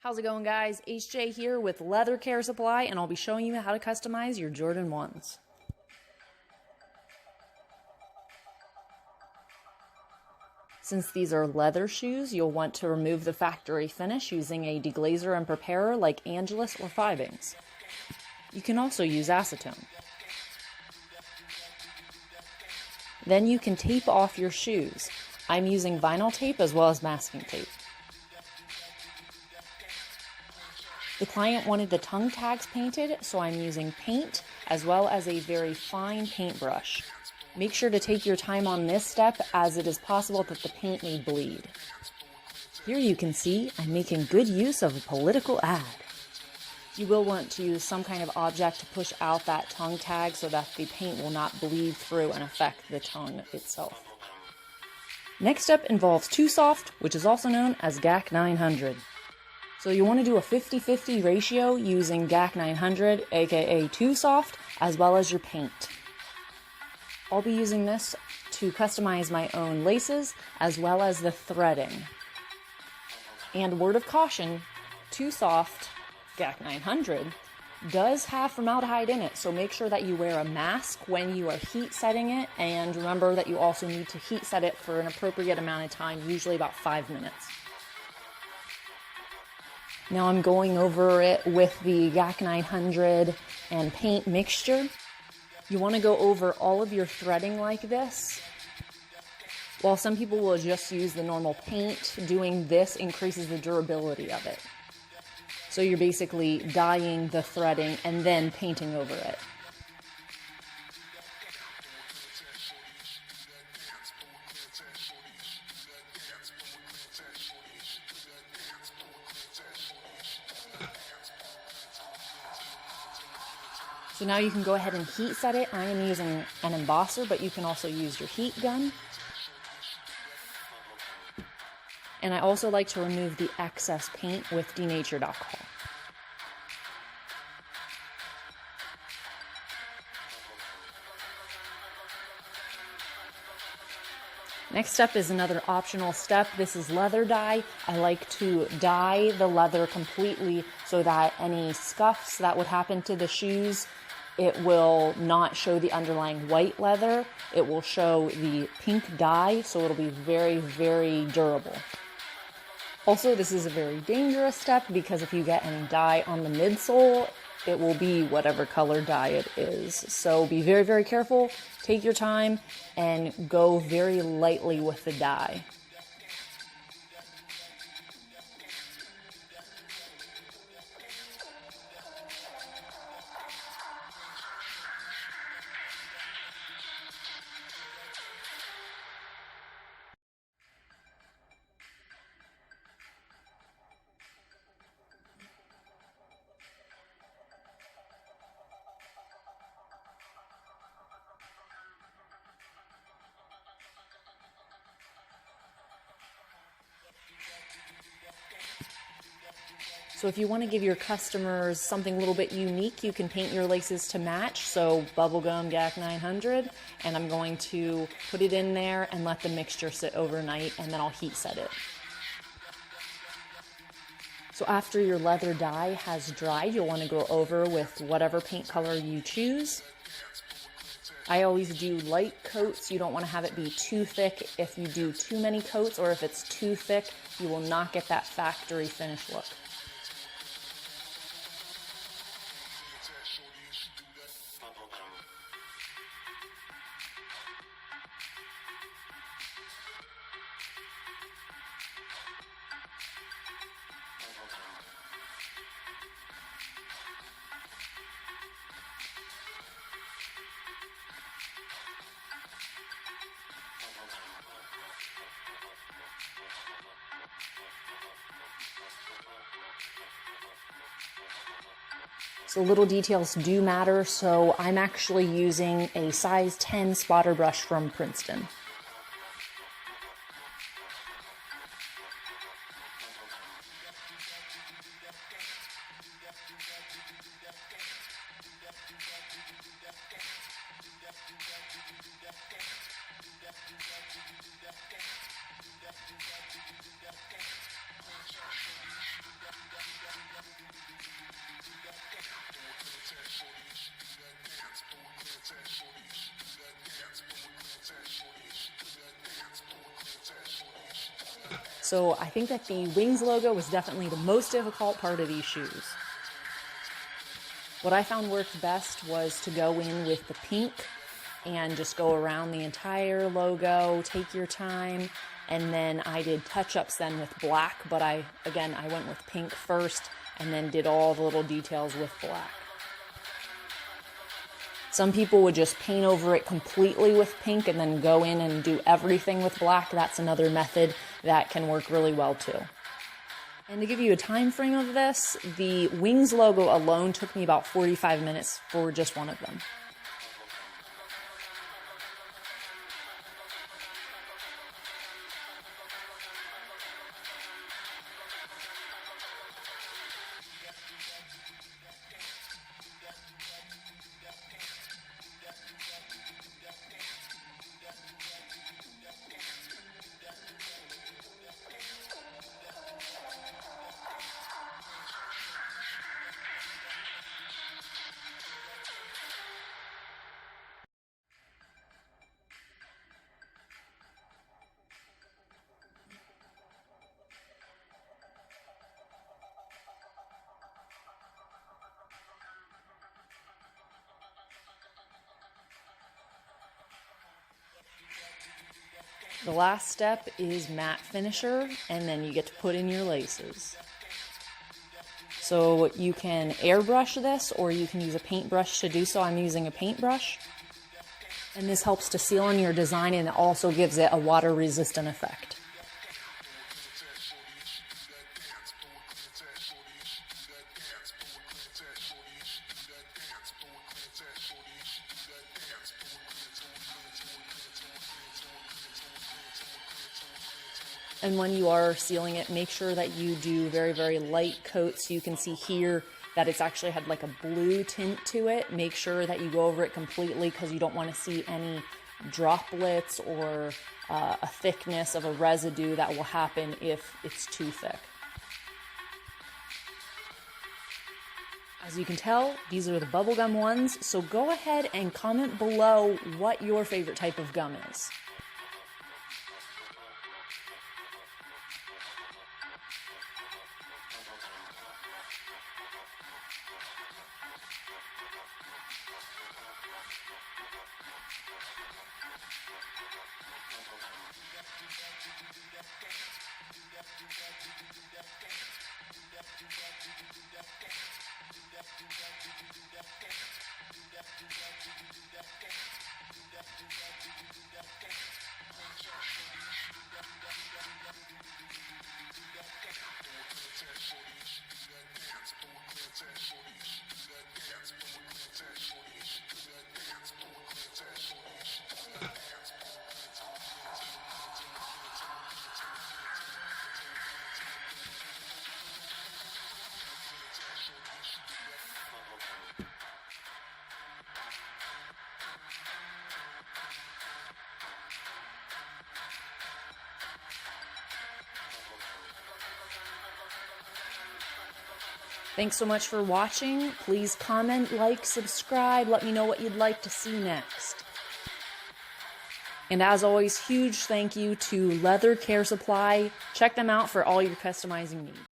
How's it going, guys? HJ here with Leather Care Supply, and I'll be showing you how to customize your Jordan 1s. Since these are leather shoes, you'll want to remove the factory finish using a Deglazer and Preparer like Angelus or Fiebings. You can also use acetone. Then you can tape off your shoes. I'm using vinyl tape as well as masking tape. The client wanted the tongue tags painted, so I'm using paint as well as a very fine paintbrush. Make sure to take your time on this step, as it is possible that the paint may bleed. Here you can see I'm making good use of a political ad. You will want to use some kind of object to push out that tongue tag so that the paint will not bleed through and affect the tongue itself. Next step involves 2Soft, which is also known as GAC 900. So you want to do a 50-50 ratio using GAC 900, aka 2Soft, as well as your paint. I'll be using this to customize my own laces as well as the threading. And word of caution, 2Soft GAC 900 does have formaldehyde in it, so make sure that you wear a mask when you are heat setting it, and remember that you also need to heat set it for an appropriate amount of time, usually about 5 minutes. Now I'm going over it with the GAC 900 and paint mixture. You want to go over all of your threading like this. While some people will just use the normal paint, doing this increases the durability of it. So you're basically dyeing the threading and then painting over it. So now you can go ahead and heat set it. I am using an embosser, but you can also use your heat gun. And I also like to remove the excess paint with denatured alcohol. Next step is another optional step. This is leather dye. I like to dye the leather completely so that any scuffs that would happen to the shoes, it will not show the underlying white leather. It will show the pink dye, so it'll be very, very durable. Also, this is a very dangerous step because if you get any dye on the midsole, it will be whatever color dye it is. So be very, very careful, take your time, and go very lightly with the dye. So if you want to give your customers something a little bit unique, you can paint your laces to match. So bubblegum GAC 900, and I'm going to put it in there and let the mixture sit overnight, and then I'll heat set it. So after your leather dye has dried, you'll want to go over with whatever paint color you choose. I always do light coats. You don't want to have it be too thick. If you do too many coats, or if it's too thick, you will not get that factory finish look. So little details do matter, so I'm actually using a size 10 spotter brush from Princeton. So I think that the Wings logo was definitely the most difficult part of these shoes. What I found worked best was to go in with the pink and just go around the entire logo, take your time, and then I did touch-ups then with black, but I went with pink first and then did all the little details with black. Some people would just paint over it completely with pink and then go in and do everything with black. That's another method that can work really well too. And to give you a time frame of this, the Wings logo alone took me about 45 minutes for just one of them. The last step is matte finisher, and then you get to put in your laces. So you can airbrush this, or you can use a paintbrush to do so. I'm using a paintbrush, and this helps to seal in your design, and it also gives it a water-resistant effect. And when you are sealing it, make sure that you do very, very light coats. So you can see here that it's actually had like a blue tint to it. Make sure that you go over it completely because you don't want to see any droplets or a thickness of a residue that will happen if it's too thick. As you can tell, these are the bubblegum ones. So go ahead and comment below what your favorite type of gum is. Thanks so much for watching. Please comment, like, subscribe. Let me know what you'd like to see next. And as always, huge thank you to Leather Care Supply. Check them out for all your customizing needs.